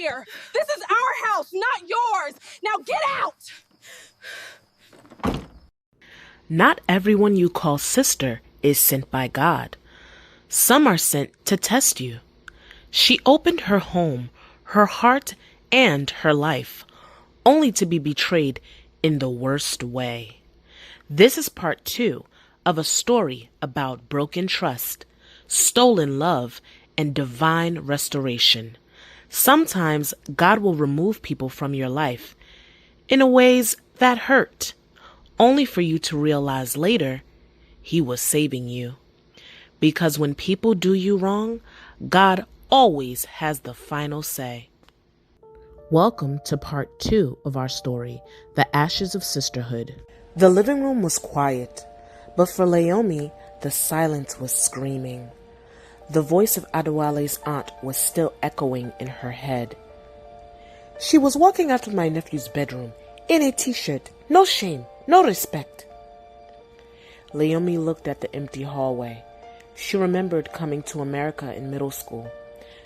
here. This is our house, not yours. Now get out. Not everyone you call sister is sent by God. Some are sent to test you. She opened her home, her heart, and her life, only to be betrayed in the worst way. This is part 2 of a story about broken trust, stolen love, and divine restoration. Sometimes God will remove people from your life in ways that hurt, only for you to realize later He was saving you. Because when people do you wrong, God always has the final say. Welcome to part 2 of our story, The Ashes of Sisterhood. The living room was quiet, but for Layọ, the silence was screaming. The voice of Adewale's aunt was still echoing in her head. She was walking out of my nephew's bedroom in a t-shirt. No shame, no respect. Layọ looked at the empty hallway. She remembered coming to America in middle school.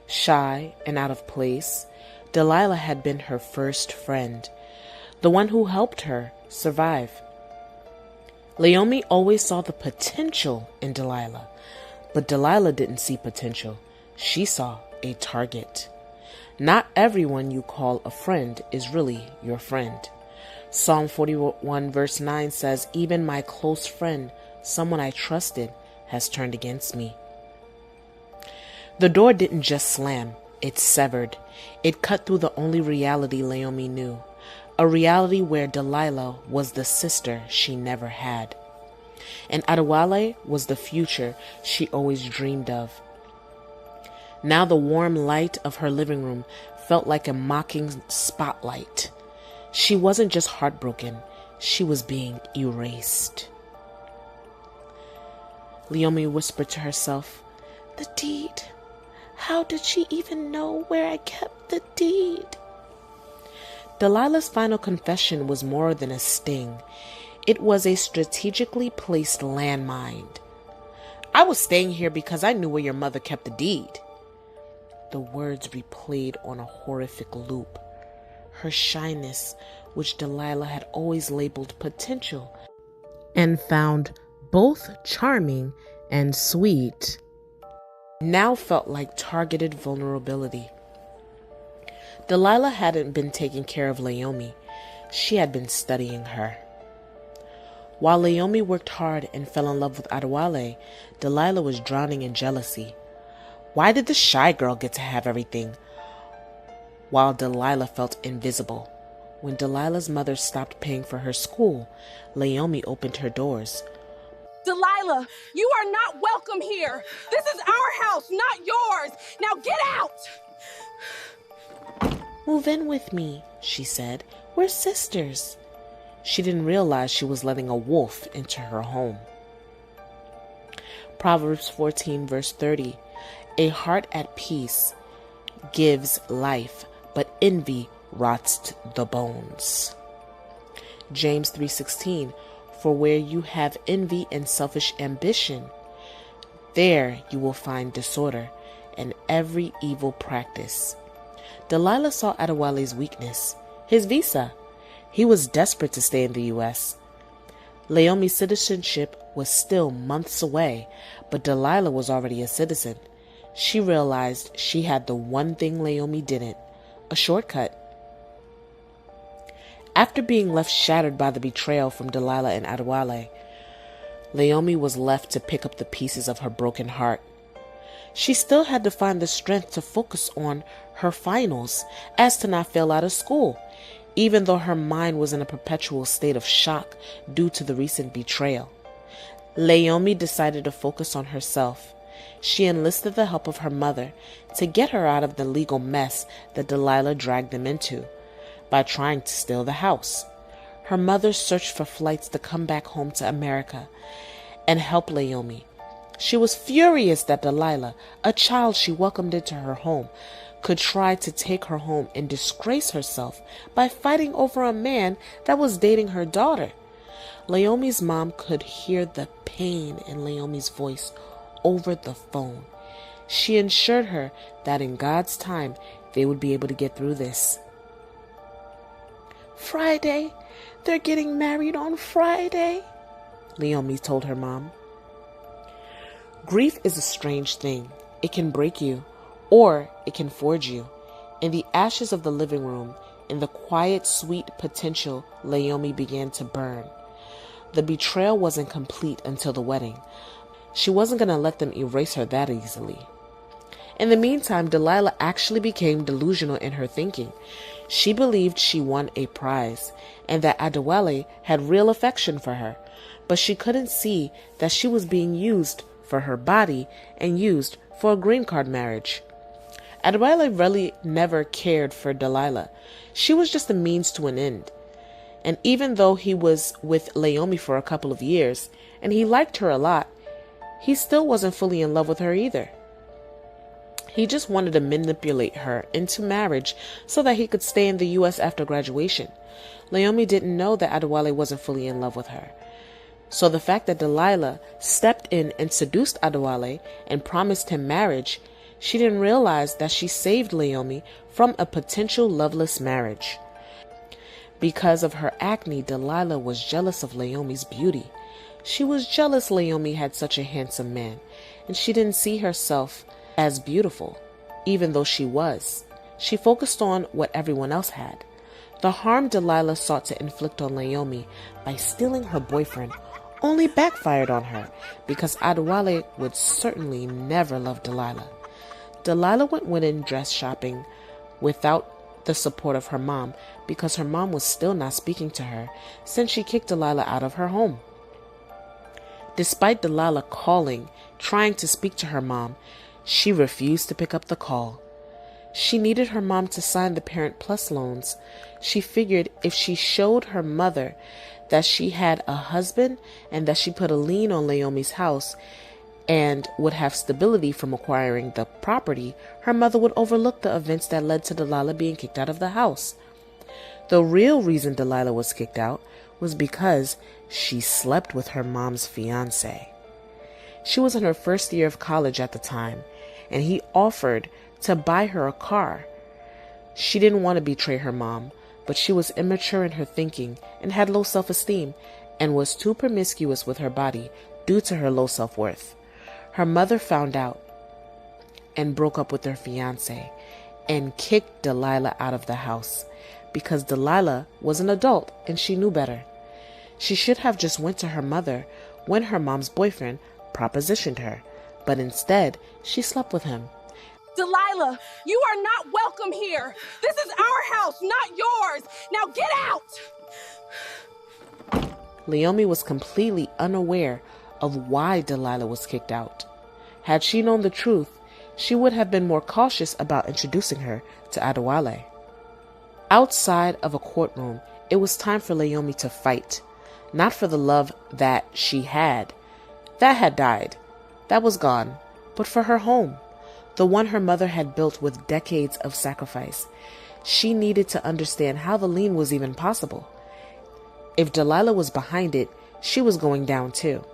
Shy and out of place, Delilah had been her first friend, the one who helped her survive. Layọ always saw the potential in Delilah, but Delilah didn't see potential. She saw a target. Not everyone you call a friend is really your friend. Psalm 41 verse 9 says, "Even my close friend, someone I trusted, has turned against me." The door didn't just slam, it severed. It cut through the only reality Layọ knew, a reality where Delilah was the sister she never had, and Adewale was the future she always dreamed of. Now the warm light of her living room felt like a mocking spotlight. She wasn't just heartbroken, she was being erased. Layọ whispered to herself, "The deed. How did she even know where I kept the deed?" Delilah's final confession was more than a sting. It was a strategically placed landmine. "I was staying here because I knew where your mother kept the deed." The words replayed on a horrific loop. Her shyness, which Delilah had always labeled potential and found both charming and sweet, now felt like targeted vulnerability. Delilah hadn't been taking care of Layọ. She had been studying her. While Layọ worked hard and fell in love with Adewale, Delilah was drowning in jealousy. Why did the shy girl get to have everything, while Delilah felt invisible? When Delilah's mother stopped paying for her school, Layọ opened her doors. Delilah, you are not welcome here. This is our house, not yours. Now get out. "Move in with me," she said. "We're sisters." She didn't realize she was letting a wolf into her home. Proverbs 14 verse 30. "A heart at peace gives life, but envy rots the bones." James 3:16. "For where you have envy and selfish ambition, there you will find disorder and every evil practice." Delilah saw Adewale's weakness, his visa. He was desperate to stay in the U.S. Layọ's citizenship was still months away, but Delilah was already a citizen. She realized she had the one thing Layọ didn't, a shortcut. After being left shattered by the betrayal from Delilah and Adewale, Layọ was left to pick up the pieces of her broken heart. She still had to find the strength to focus on her finals, as to not fail out of school, even though her mind was in a perpetual state of shock due to the recent betrayal. Layọ decided to focus on herself. She enlisted the help of her mother to get her out of the legal mess that Delilah dragged them into by trying to steal the house. Her mother searched for flights to come back home to America and help Layọ. She was furious that Delilah, a child she welcomed into her home, could try to take her home and disgrace herself by fighting over a man that was dating her daughter. Layọ's mom could hear the pain in Layọ's voice over the phone. She assured her that in God's time, they would be able to get through this. Friday? They're getting married on Friday? Layọ told her mom. Grief is a strange thing. It can break you, or it can forge you. In the ashes of the living room, in the quiet, sweet potential, Layọ began to burn. The betrayal wasn't complete until the wedding. She wasn't going to let them erase her that easily. In the meantime, Delilah actually became delusional in her thinking. She believed she won a prize and that Adewale had real affection for her, but she couldn't see that she was being used for her body and used for a green card marriage. Adewale really never cared for Delilah. She was just a means to an end. And even though he was with Layọ for a couple of years and he liked her a lot, he still wasn't fully in love with her either. He just wanted to manipulate her into marriage so that he could stay in the U.S. after graduation. Layọ didn't know that Adewale wasn't fully in love with her. So the fact that Delilah stepped in and seduced Adewale and promised him marriage, she didn't realize that she saved Layọ from a potential loveless marriage. Because of her acne, Delilah was jealous of Layọ's beauty. She was jealous Layọ had such a handsome man, and she didn't see herself as beautiful, even though she was. She focused on what everyone else had. The harm Delilah sought to inflict on Layọ by stealing her boyfriend only backfired on her, because Adewale would certainly never love Delilah. Delilah went wedding dress shopping without the support of her mom, because her mom was still not speaking to her since she kicked Delilah out of her home. Despite Delilah calling, trying to speak to her mom, she refused to pick up the call. She needed her mom to sign the Parent Plus loans. She figured if she showed her mother that she had a husband and that she put a lien on Layọ's house and would have stability from acquiring the property, her mother would overlook the events that led to Delilah being kicked out of the house. The real reason Delilah was kicked out was because she slept with her mom's fiancé. She was in her first year of college at the time, and he offered to buy her a car. She didn't want to betray her mom, but she was immature in her thinking and had low self-esteem and was too promiscuous with her body due to her low self-worth. Her mother found out and broke up with her fiancé and kicked Delilah out of the house because Delilah was an adult and she knew better. She should have just went to her mother when her mom's boyfriend propositioned her, but instead she slept with him. Delilah, you are not welcome here. This is our house, not yours. Now get out. Layọ was completely unaware of why Delilah was kicked out. Had she known the truth, she would have been more cautious about introducing her to Adewale. Outside of a courtroom, it was time for Layọ to fight, not for the love that she had. That had died. That was gone. But for her home, the one her mother had built with decades of sacrifice. She needed to understand how the lien was even possible. If Delilah was behind it, she was going down too.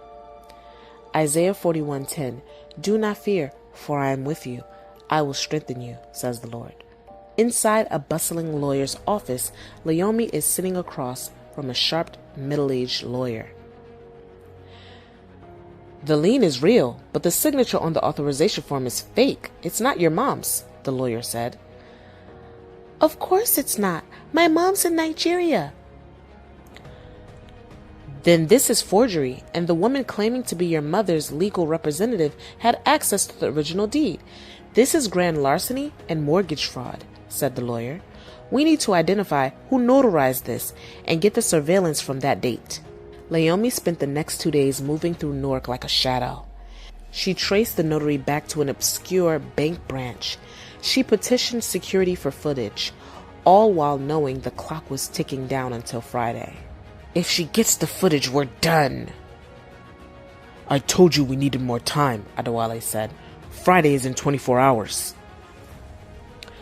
Isaiah 41:10, "Do not fear, for I am with you. I will strengthen you," says the Lord. Inside a bustling lawyer's office, Layọ is sitting across from a sharp, middle-aged lawyer. "The lien is real, but the signature on the authorization form is fake. It's not your mom's," the lawyer said. "Of course it's not. My mom's in Nigeria." "Then this is forgery, and the woman claiming to be your mother's legal representative had access to the original deed. This is grand larceny and mortgage fraud," said the lawyer. "We need to identify who notarized this and get the surveillance from that date." Layọ spent the next 2 days moving through Newark like a shadow. She traced the notary back to an obscure bank branch. She petitioned security for footage, all while knowing the clock was ticking down until Friday. "If she gets the footage, we're done." "I told you we needed more time," Adewale said. "Friday is in 24 hours.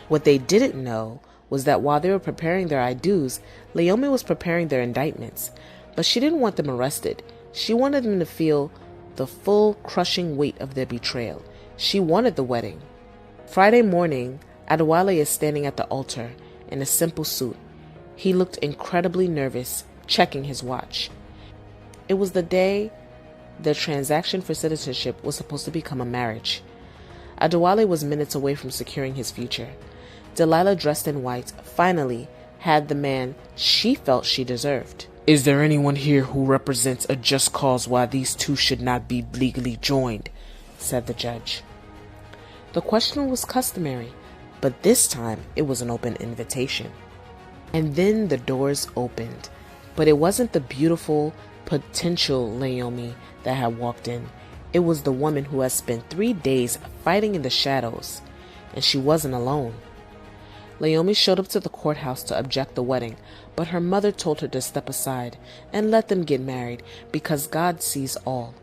What they didn't know was that while they were preparing their I-do's, Layọ was preparing their indictments. But she didn't want them arrested. She wanted them to feel the full crushing weight of their betrayal. She wanted the wedding. Friday morning, Adewale is standing at the altar in a simple suit. He looked incredibly nervous, checking his watch. It was the day the transaction for citizenship was supposed to become a marriage. Adewale was minutes away from securing his future. Delilah, dressed in white, finally had the man she felt she deserved. "Is there anyone here who represents a just cause why these two should not be legally joined?" said the judge. The question was customary, but this time it was an open invitation. And then the doors opened, but it wasn't the beautiful, potential Layọ that had walked in. It was the woman who had spent 3 days fighting in the shadows, and she wasn't alone. Layọ showed up to the courthouse to object the wedding, but her mother told her to step aside and let them get married because God sees all.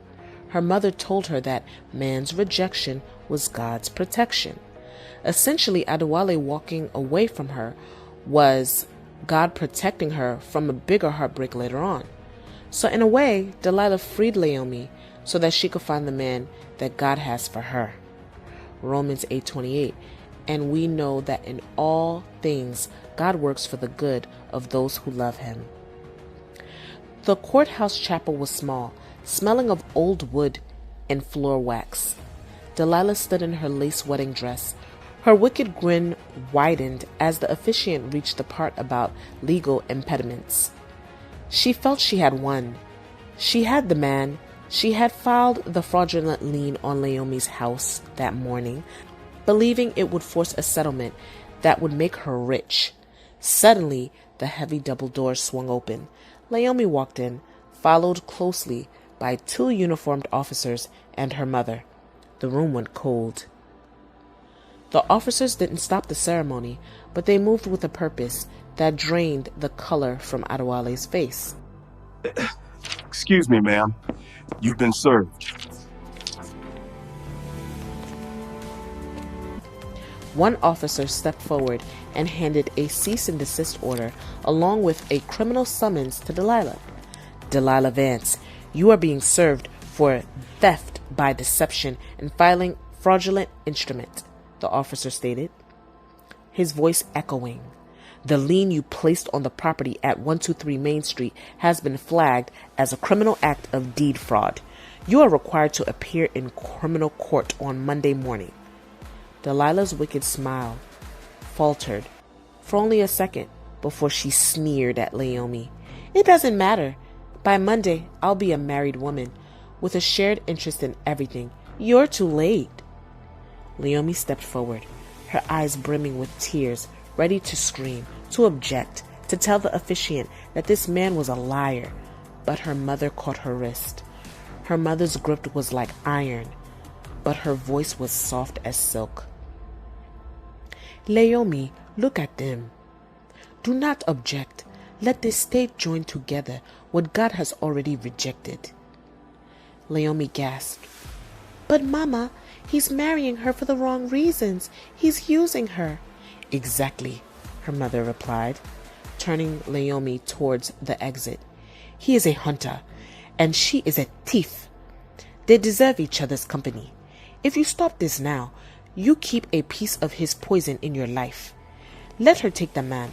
Her mother told her that man's rejection was God's protection. Essentially, Adewale walking away from her was God protecting her from a bigger heartbreak later on. So in a way, Delilah freed Layọ so that she could find the man that God has for her. Romans 8:28. And we know that in all things, God works for the good of those who love him. The courthouse chapel was small, smelling of old wood and floor wax. Delilah stood in her lace wedding dress. Her wicked grin widened as the officiant reached the part about legal impediments. She felt she had won. She had the man. She had filed the fraudulent lien on Layọ's house that morning, believing it would force a settlement that would make her rich. Suddenly, the heavy double doors swung open. Layọ walked in, followed closely by 2 uniformed officers and her mother. The room went cold. The officers didn't stop the ceremony, but they moved with a purpose that drained the color from Adewale's face. "Excuse me, ma'am. You've been served." One officer stepped forward and handed a cease and desist order along with a criminal summons to Delilah. "Delilah Vance, you are being served for theft by deception and filing fraudulent instrument," the officer stated, his voice echoing. "The lien you placed on the property at 123 Main Street has been flagged as a criminal act of deed fraud. You are required to appear in criminal court on Monday morning." Delilah's wicked smile faltered for only a second before she sneered at Layọ. "It doesn't matter. By Monday, I'll be a married woman with a shared interest in everything. You're too late." Layọ stepped forward, her eyes brimming with tears, ready to scream, to object, to tell the officiant that this man was a liar. But her mother caught her wrist. Her mother's grip was like iron, but her voice was soft as silk. "Layọ, look at them. Do not object. Let the state join together what God has already rejected." Layọ gasped. "But Mama, he's marrying her for the wrong reasons. He's using her." "Exactly," her mother replied, turning Layọ towards the exit. "He is a hunter, and she is a thief. They deserve each other's company. If you stop this now, you keep a piece of his poison in your life. Let her take the man.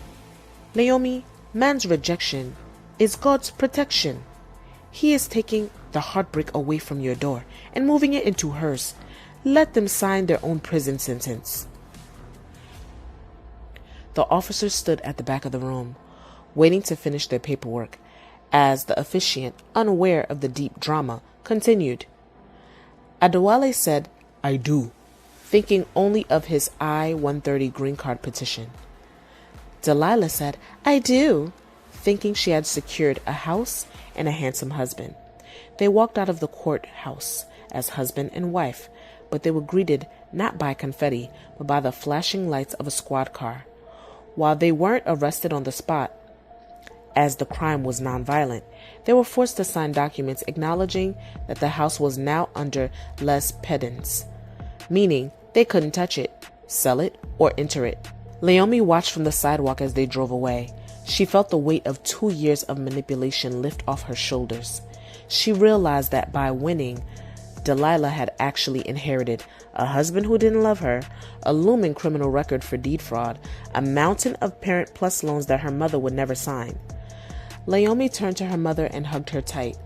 Layọ, man's rejection is God's protection. He is taking the heartbreak away from your door and moving it into hers. Let them sign their own prison sentence." The officers stood at the back of the room, waiting to finish their paperwork, as the officiant, unaware of the deep drama, continued. Adewale said, "I do," thinking only of his I-130 green card petition. Delilah said, "I do," thinking she had secured a house and a handsome husband. They walked out of the courthouse as husband and wife, but they were greeted not by confetti, but by the flashing lights of a squad car. While they weren't arrested on the spot, as the crime was nonviolent, they were forced to sign documents acknowledging that the house was now under les pedants, meaning they couldn't touch it, sell it, or enter it. Layọ watched from the sidewalk as they drove away. She felt the weight of 2 years of manipulation lift off her shoulders. She realized that by winning, Delilah had actually inherited a husband who didn't love her, a looming criminal record for deed fraud, a mountain of Parent Plus loans that her mother would never sign. Layọ turned to her mother and hugged her tight.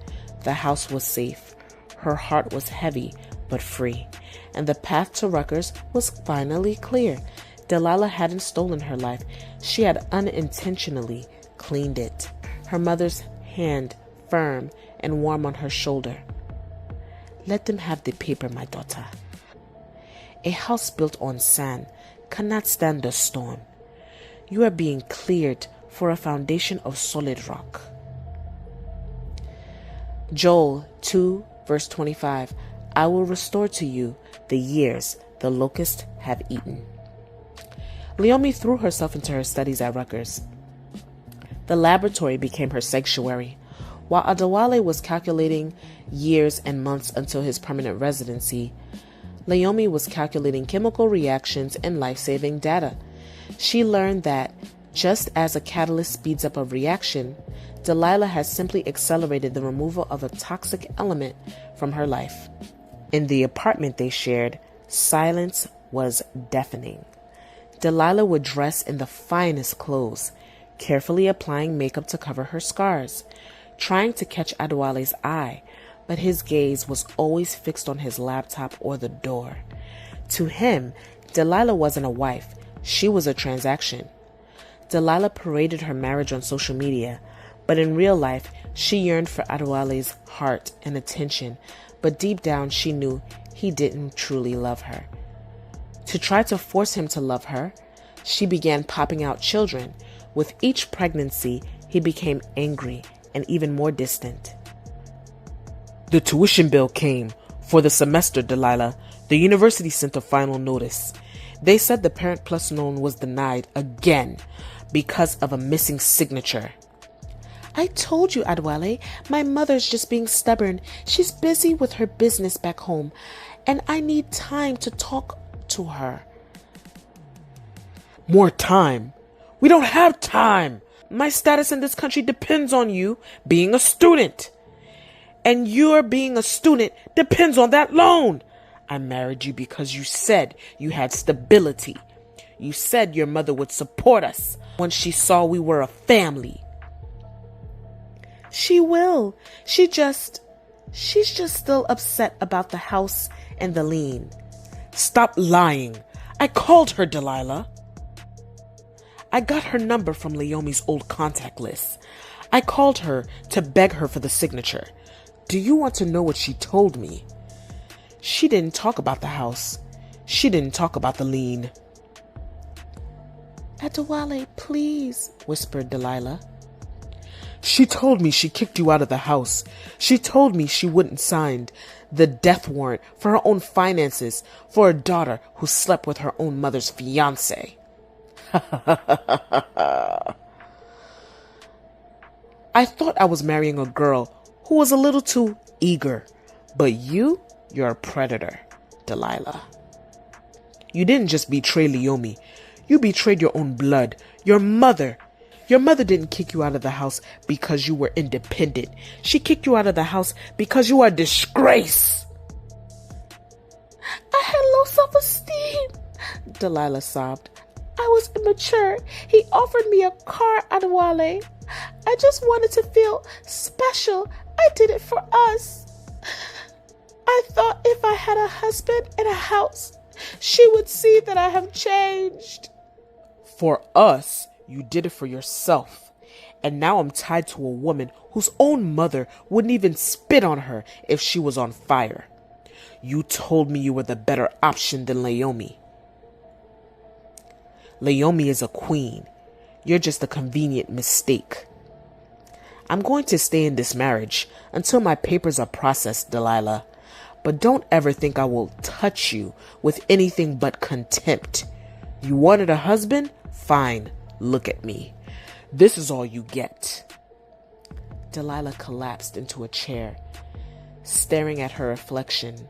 The house was safe. Her heart was heavy, but free. And the path to Rutgers was finally clear. Delilah hadn't stolen her life. She had unintentionally cleaned it. Her mother's hand firm and warm on her shoulder. Let them have the paper, my daughter. A house built on sand cannot stand the storm. You are being cleared for a foundation of solid rock. Joel 2, verse 25. I will restore to you the years the locusts have eaten. Layọ threw herself into her studies at Rutgers. The laboratory became her sanctuary. While Adewale was calculating years and months until his permanent residency, Layọ was calculating chemical reactions and life-saving data. She learned that just as a catalyst speeds up a reaction, Delilah has simply accelerated the removal of a toxic element from her life. In the apartment they shared, silence was deafening. Delilah would dress in the finest clothes, carefully applying makeup to cover her scars, trying to catch Adewale's eye, but his gaze was always fixed on his laptop or the door. To him, Delilah wasn't a wife, she was a transaction. Delilah paraded her marriage on social media, but in real life, she yearned for Adewale's heart and attention, but deep down she knew he didn't truly love her. To try to force him to love her, she began popping out children. With each pregnancy, he became angry and even more distant. The tuition bill came. For the semester, Delilah. The university sent a final notice. They said the Parent Plus loan was denied again because of a missing signature. I told you, Adewale, my mother's just being stubborn. She's busy with her business back home, and I need time to talk to her. More time? We don't have time. My status in this country depends on you being a student. And your being a student depends on that loan. I married you because you said you had stability. You said your mother would support us once she saw we were a family. She will. She's just still upset about the house and the lien. Stop lying. I called her, Delilah. I got her number from Layọ's old contact list. I called her to beg her for the signature. Do you want to know what she told me? She didn't talk about the house. She didn't talk about the lien. Adewale, please, whispered Delilah. She told me she kicked you out of the house. She told me she wouldn't sign the death warrant for her own finances for a daughter who slept with her own mother's fiancé. I thought I was marrying a girl who was a little too eager. But you're a predator, Delilah. You didn't just betray Layọ. You betrayed your own blood, your mother. Your mother didn't kick you out of the house because you were independent. She kicked you out of the house because you are a disgrace. I had low self-esteem, Delilah sobbed. I was immature. He offered me a car, Adewale. I just wanted to feel special. I did it for us. I thought if I had a husband and a house, she would see that I have changed. For us, you did it for yourself. And now I'm tied to a woman whose own mother wouldn't even spit on her if she was on fire. You told me you were the better option than Layọ. Layọ is a queen. You're just a convenient mistake. I'm going to stay in this marriage until my papers are processed, Delilah. But don't ever think I will touch you with anything but contempt. You wanted a husband? Fine. Look at me. This is all you get. Delilah collapsed into a chair, staring at her reflection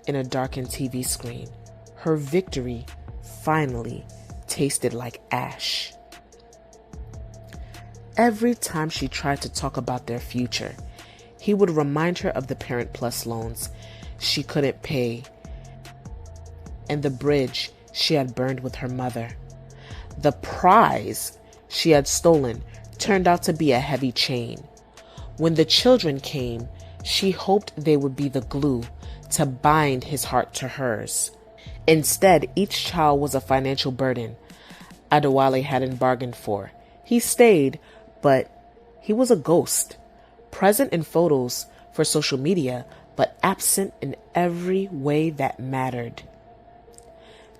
in a darkened TV screen. Her victory finally tasted like ash. Every time she tried to talk about their future, He would remind her of the Parent Plus loans she couldn't pay and the bridge she had burned with her mother. The prize she had stolen turned out to be a heavy chain. When the children came, she hoped they would be the glue to bind his heart to hers. Instead, each child was a financial burden Adewale hadn't bargained for. He stayed, but he was a ghost, present in photos for social media, but absent in every way that mattered.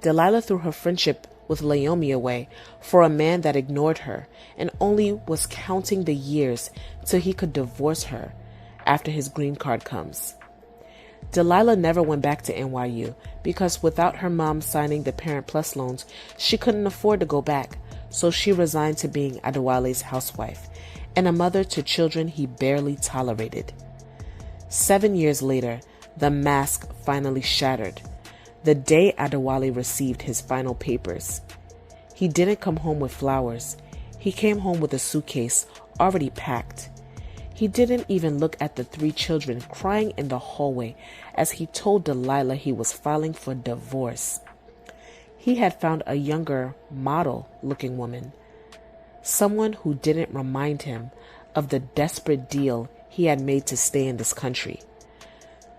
Delilah threw her friendship with Layọ away for a man that ignored her and only was counting the years till he could divorce her after his green card comes. Delilah never went back to NYU because without her mom signing the Parent Plus loans, she couldn't afford to go back, so she resigned to being Adewale's housewife and a mother to children he barely tolerated. 7 years later, the mask finally shattered. The day Adewale received his final papers. He didn't come home with flowers. He came home with a suitcase already packed. He didn't even look at the 3 children crying in the hallway as he told Delilah he was filing for divorce. He had found a younger, model-looking woman, someone who didn't remind him of the desperate deal he had made to stay in this country.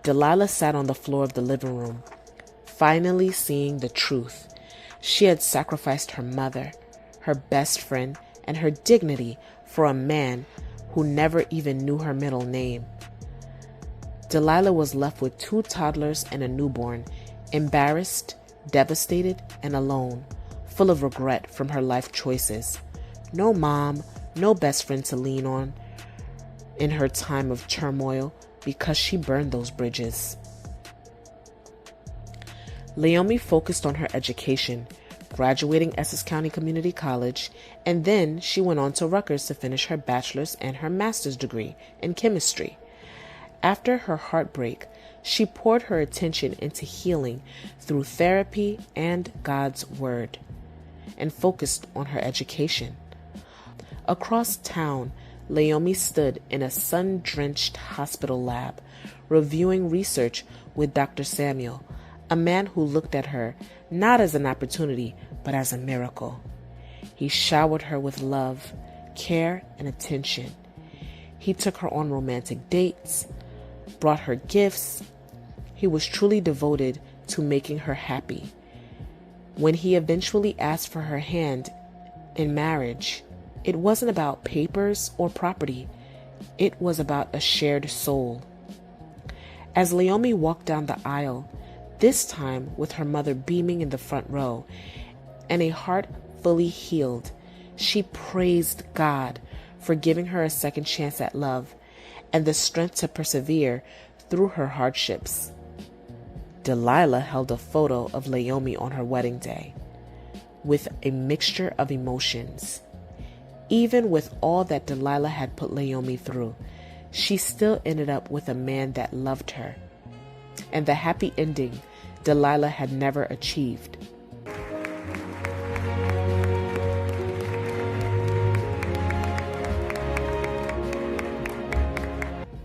Delilah sat on the floor of the living room, finally seeing the truth. She had sacrificed her mother, her best friend, and her dignity for a man who never even knew her middle name. Delilah was left with 2 toddlers and a newborn, embarrassed, devastated, and alone, full of regret from her life choices. No mom, no best friend to lean on in her time of turmoil because she burned those bridges. Layọ focused on her education, graduating Essex County Community College, and then she went on to Rutgers to finish her bachelor's and her master's degree in chemistry. After her heartbreak, she poured her attention into healing through therapy and God's Word, and focused on her education. Across town, Layọ stood in a sun-drenched hospital lab, reviewing research with Dr. Samuel, a man who looked at her not as an opportunity, but as a miracle. He showered her with love, care, and attention. He took her on romantic dates, brought her gifts. He was truly devoted to making her happy. When he eventually asked for her hand in marriage, it wasn't about papers or property. It was about a shared soul. As Layọ walked down the aisle, this time with her mother beaming in the front row and a heart fully healed, she praised God for giving her a second chance at love and the strength to persevere through her hardships. Delilah held a photo of Layọ on her wedding day with a mixture of emotions. Even with all that Delilah had put Layọ through, she still ended up with a man that loved her, and the happy ending Delilah had never achieved.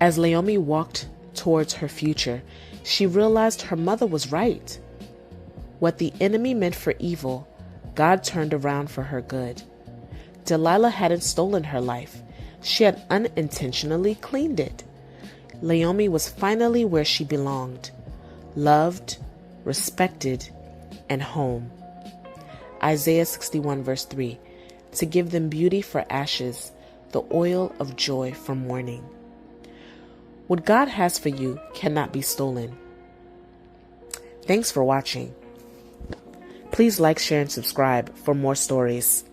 As Layọ walked towards her future, she realized her mother was right. What the enemy meant for evil, God turned around for her good. Delilah hadn't stolen her life. She had unintentionally cleaned it. Layọ was finally where she belonged, loved, respected, and home. Isaiah 61 verse 3, to give them beauty for ashes, the oil of joy for mourning. What God has for you cannot be stolen. Thanks for watching. Please like, share, and subscribe for more stories.